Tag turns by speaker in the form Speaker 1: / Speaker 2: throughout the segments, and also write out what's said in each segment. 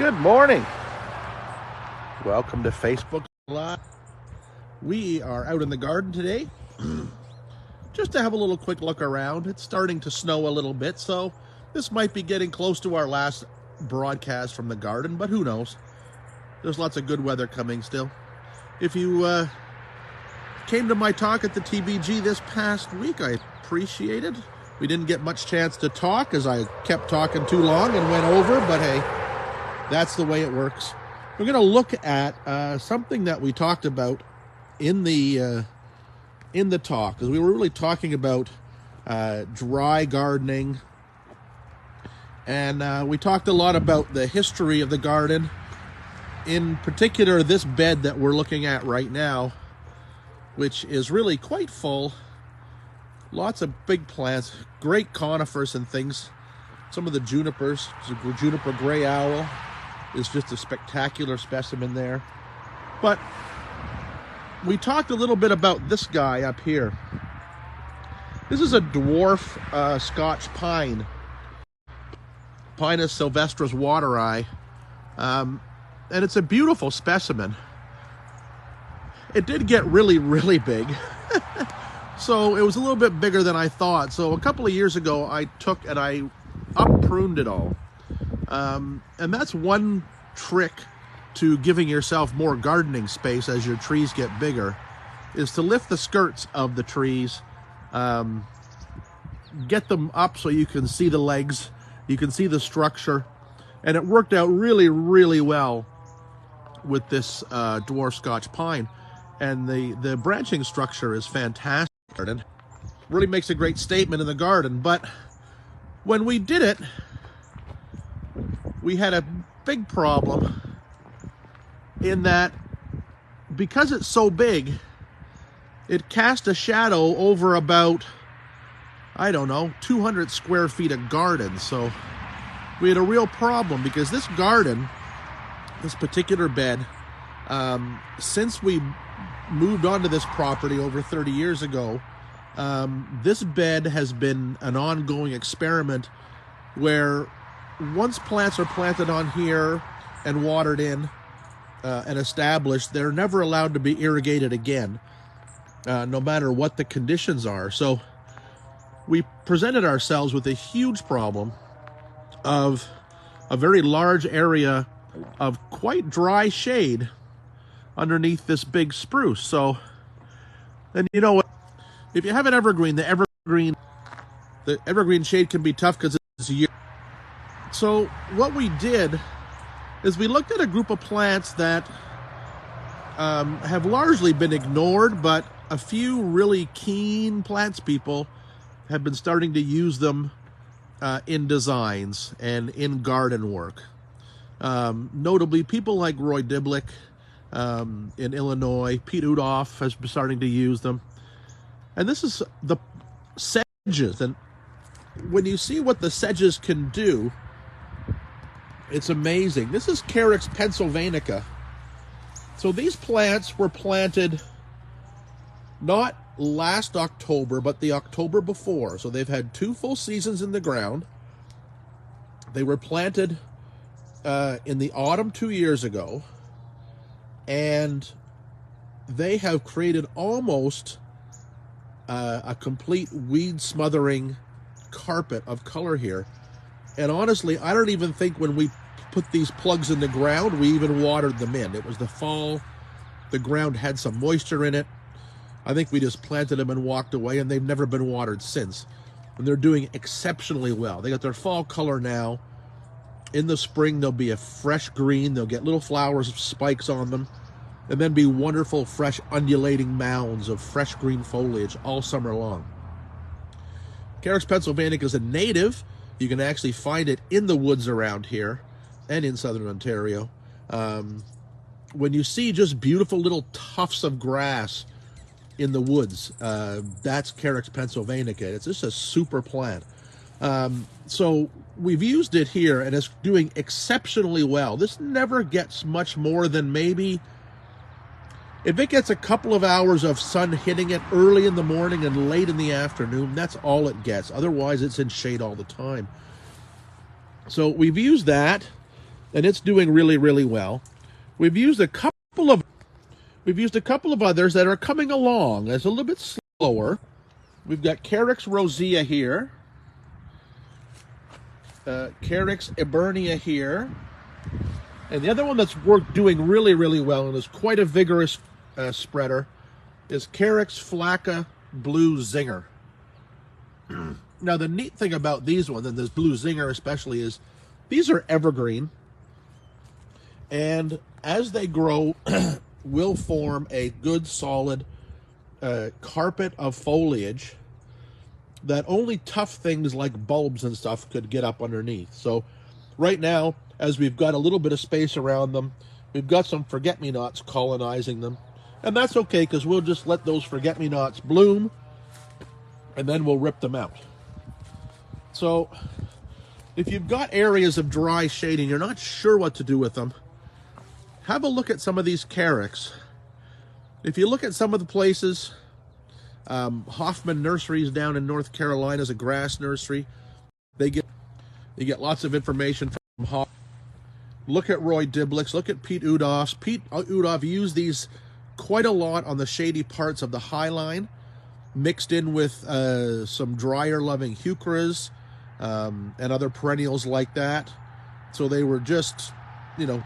Speaker 1: Good morning. Welcome to Facebook Live. We are out in the garden today just to have a little quick look around. It's starting to snow a little bit, so this might be getting close to our last broadcast from the garden, but who knows? There's lots of good weather coming still. If you came to my talk at the TBG this past week, I appreciate it. We didn't get much chance to talk as I kept talking too long and went over, but hey, that's the way it works. We're going to look at something that we talked about in the talk, because we were really talking about dry gardening, and we talked a lot about the history of the garden. In particular, this bed that we're looking at right now, which is really quite full. Lots of big plants, great conifers and things. Some of the junipers, juniper gray owl is just a spectacular specimen there. But we talked a little bit about this guy up here. This is a dwarf Scotch pine, Pinus sylvestris wateri, and it's a beautiful specimen. It did get really, really big. So it was a little bit bigger than I thought. So a couple of years ago, I took and I up-pruned it all. And that's one trick to giving yourself more gardening space as your trees get bigger, is to lift the skirts of the trees, get them up so you can see the legs, you can see the structure. And it worked out really, really well with this dwarf Scotch pine. And the branching structure is fantastic. Really makes a great statement in the garden. But when we did it, we had a big problem in that because it's so big, it cast a shadow over about, I don't know, 200 square feet of garden. So we had a real problem because this garden, this particular bed, since we moved onto this property over 30 years ago, this bed has been an ongoing experiment where once plants are planted on here and watered in and established, they're never allowed to be irrigated again, no matter what the conditions are. So we presented ourselves with a huge problem of a very large area of quite dry shade underneath this big spruce. So then, you know what, if you have an evergreen, the evergreen shade can be tough because it's a year. So what we did is we looked at a group of plants that have largely been ignored, but a few really keen plants people have been starting to use them in designs and in garden work. Notably, people like Roy Diblick in Illinois, Pete Udoff has been starting to use them. And this is the sedges. And when you see what the sedges can do, it's amazing. This is Carex pennsylvanica. So these plants were planted not last October, but the October before. So they've had 2 full seasons in the ground. They were planted in the autumn 2 years ago. And they have created almost a complete weed smothering carpet of color here. And honestly, I don't even think when we put these plugs in the ground, we even watered them in. It was the fall. The ground had some moisture in it. I think we just planted them and walked away, and they've never been watered since. And they're doing exceptionally well. They got their fall color now. In the spring, they'll be a fresh green. They'll get little flowers of spikes on them, and then be wonderful, fresh, undulating mounds of fresh green foliage all summer long. Carex pennsylvanica is a native. You can actually find it in the woods around here and in southern Ontario. When you see just beautiful little tufts of grass in the woods, that's Carex pennsylvanica. It's just a super plant. So we've used it here, and it's doing exceptionally well. This never gets much more than maybe, if it gets a couple of hours of sun hitting it early in the morning and late in the afternoon, that's all it gets. Otherwise, it's in shade all the time. So we've used that. and it's doing really, really well. We've used a couple of others that are coming along. It's a little bit slower. We've got Carex rosea here, Carex eburnia here, and the other one that's doing really, really well and is quite a vigorous spreader is Carex flacca blue zinger. Now, the neat thing about these ones, and this blue zinger especially, is these are evergreen, and as they grow, will form a good, solid carpet of foliage that only tough things like bulbs and stuff could get up underneath. So right now, as we've got a little bit of space around them, we've got some forget-me-nots colonizing them, and that's okay, because we'll just let those forget-me-nots bloom, and then we'll rip them out. So if you've got areas of dry shading, you're not sure what to do with them, have a look at some of these Carex. If you look at some of the places, Hoffman Nurseries down in North Carolina is a grass nursery. You get lots of information from Hoffman. Look at Roy Diblick's, look at Pete Udoff's. Pete Udoff used these quite a lot on the shady parts of the High Line, mixed in with some drier loving heucheras and other perennials like that. So they were just,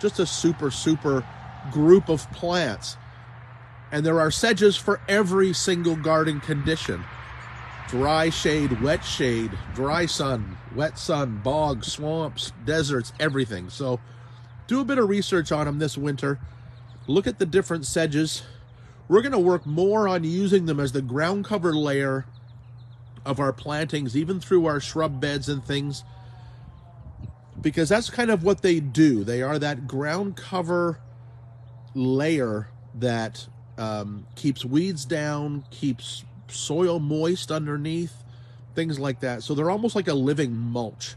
Speaker 1: just a super group of plants. And there are sedges for every single garden condition. Dry shade, wet shade, dry sun, wet sun, bogs, swamps, deserts, everything. So do a bit of research on them this winter. Look at the different sedges. We're going to work more on using them as the ground cover layer of our plantings, even through our shrub beds and things, because that's kind of what they do. They are that ground cover layer that keeps weeds down, keeps soil moist underneath, things like that. So they're almost like a living mulch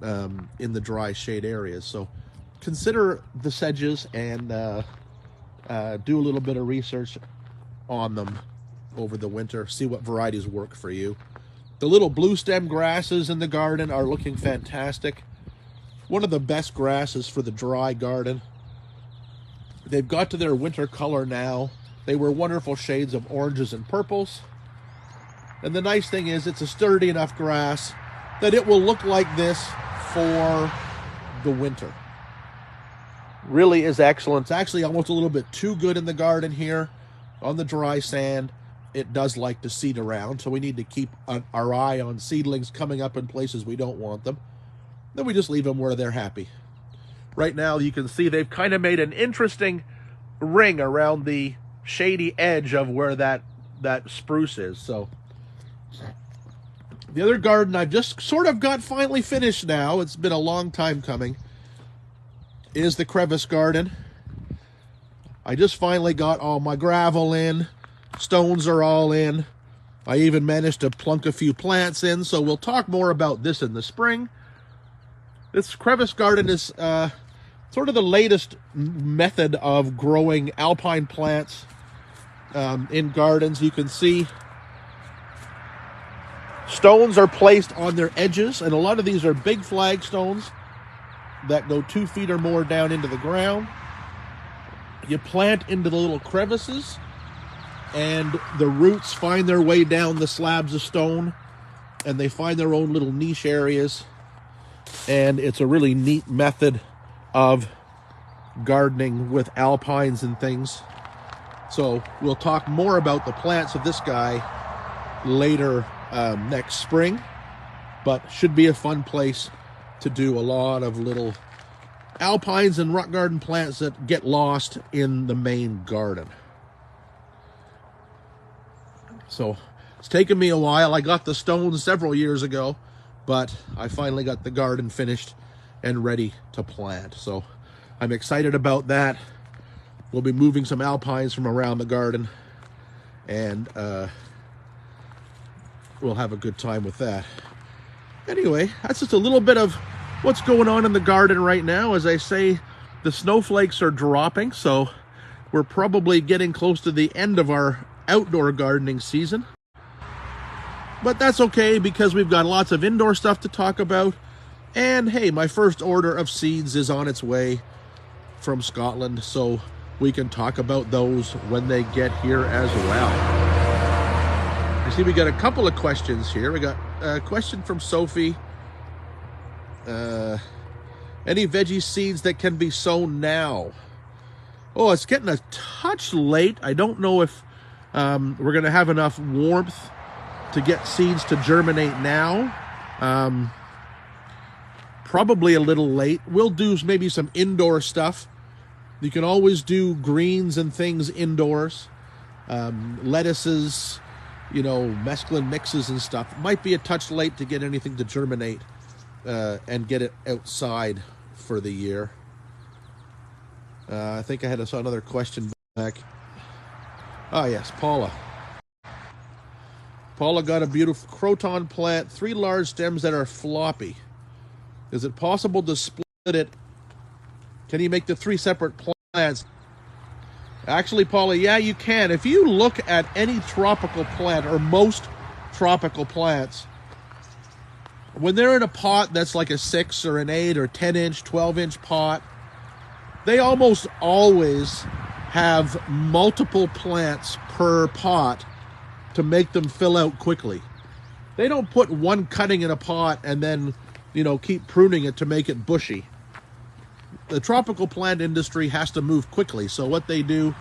Speaker 1: in the dry shade areas. So consider the sedges and do a little bit of research on them over the winter. See what varieties work for you. The little blue stem grasses in the garden are looking fantastic. One of the best grasses for the dry garden. They've got to their winter color now. They were wonderful shades of oranges and purples. And the nice thing is it's a sturdy enough grass that it will look like this for the winter. Really is excellent. It's actually almost a little bit too good in the garden here on the dry sand. It does like to seed around, so we need to keep our eye on seedlings coming up in places we don't want them. Then we just leave them where they're happy. Right now you can see they've kind of made an interesting ring around the shady edge of where that spruce is. So the other garden I've just sort of got finally finished now, it's been a long time coming, is the crevice garden. I just finally got all my gravel in. Stones are all in. I even managed to plunk a few plants in, so we'll talk more about this in the spring. This crevice garden is sort of the latest method of growing alpine plants in gardens. You can see stones are placed on their edges, and a lot of these are big flagstones that go 2 feet or more down into the ground. You plant into the little crevices, and the roots find their way down the slabs of stone, and they find their own little niche areas. And it's a really neat method of gardening with alpines and things. So we'll talk more about the plants of this guy later next spring, but should be a fun place to do a lot of little alpines and rock garden plants that get lost in the main garden. So it's taken me a while. I got the stones several years ago, but I finally got the garden finished and ready to plant. So I'm excited about that. We'll be moving some alpines from around the garden, and we'll have a good time with that. Anyway, that's just a little bit of what's going on in the garden right now. As I say, the snowflakes are dropping, so we're probably getting close to the end of our outdoor gardening season. But that's okay, because we've got lots of indoor stuff to talk about, And hey, my first order of seeds is on its way from Scotland, so we can talk about those when they get here as well. I see we got a couple of questions here. We got a question from Sophie. Any veggie seeds that can be sown now? Oh, it's getting a touch late. I don't know if we're going to have enough warmth to get seeds to germinate now. Probably a little late. We'll do maybe some indoor stuff. You can always do greens and things indoors. Lettuces, mesclun mixes and stuff. Might be a touch late to get anything to germinate and get it outside for the year. I think I had another question back. Oh, yes, Paula. Paula got a beautiful croton plant, 3 large stems that are floppy. Is it possible to split it? Can you make the 3 separate plants? Actually, Paula, yeah, you can. If you look at any tropical plant, or most tropical plants, when they're in a pot that's like a 6 or an 8 or 10-inch, 12-inch pot, they almost always have multiple plants per pot to make them fill out quickly. They don't put one cutting in a pot and then, keep pruning it to make it bushy. The tropical plant industry has to move quickly, so what they do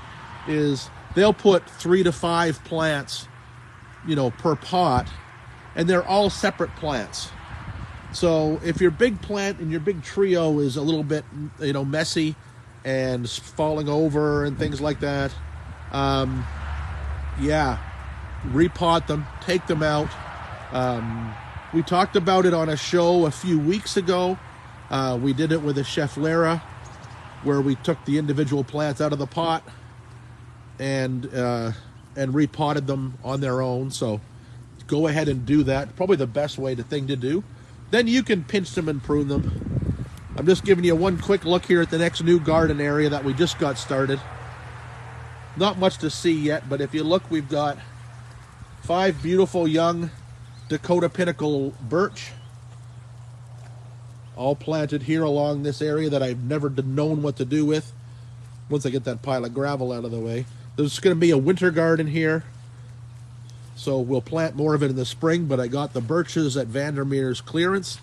Speaker 1: is they'll put 3 to 5 plants, per pot, and they're all separate plants. So if your big plant and your big trio is a little bit, messy and falling over and things like that, repot them, take them out. We talked about it on a show a few weeks ago. We did it with a Schefflera, where we took the individual plants out of the pot and repotted them on their own. So go ahead and do that. Probably the best thing to do. Then you can pinch them and prune them. I'm just giving you one quick look here at the next new garden area that we just got started. Not much to see yet, but if you look, we've got 5 beautiful young Dakota Pinnacle birch, all planted here along this area that I've never known what to do with once I get that pile of gravel out of the way. There's going to be a winter garden here, so we'll plant more of it in the spring, but I got the birches at Vandermeer's clearance,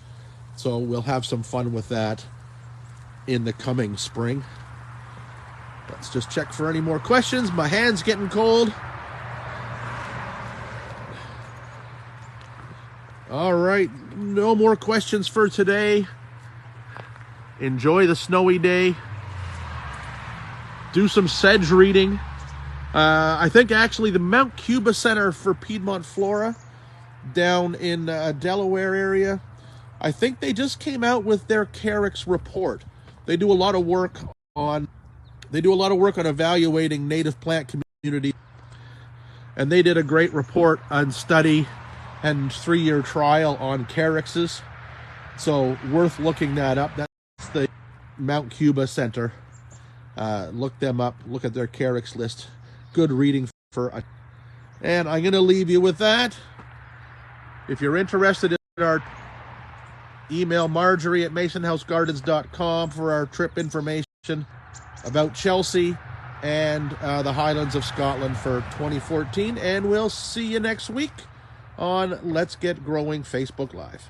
Speaker 1: so we'll have some fun with that in the coming spring. Let's just check for any more questions. My hand's getting cold. All right, no more questions for today. Enjoy the snowy day. Do some sedge reading. I think actually the Mount Cuba Center for Piedmont Flora down in Delaware area, I think they just came out with their Carex report. They do a lot of work on evaluating native plant communities, and they did a great report on study and 3-year trial on Carexes. So worth looking that up. That's the Mount Cuba Center. Look them up. Look at their Carex list. Good reading and I'm going to leave you with that. If you're interested in our email Marjorie at masonhousegardens.com for our trip information about Chelsea and the Highlands of Scotland for 2014. And we'll see you next week on Let's Get Growing Facebook Live.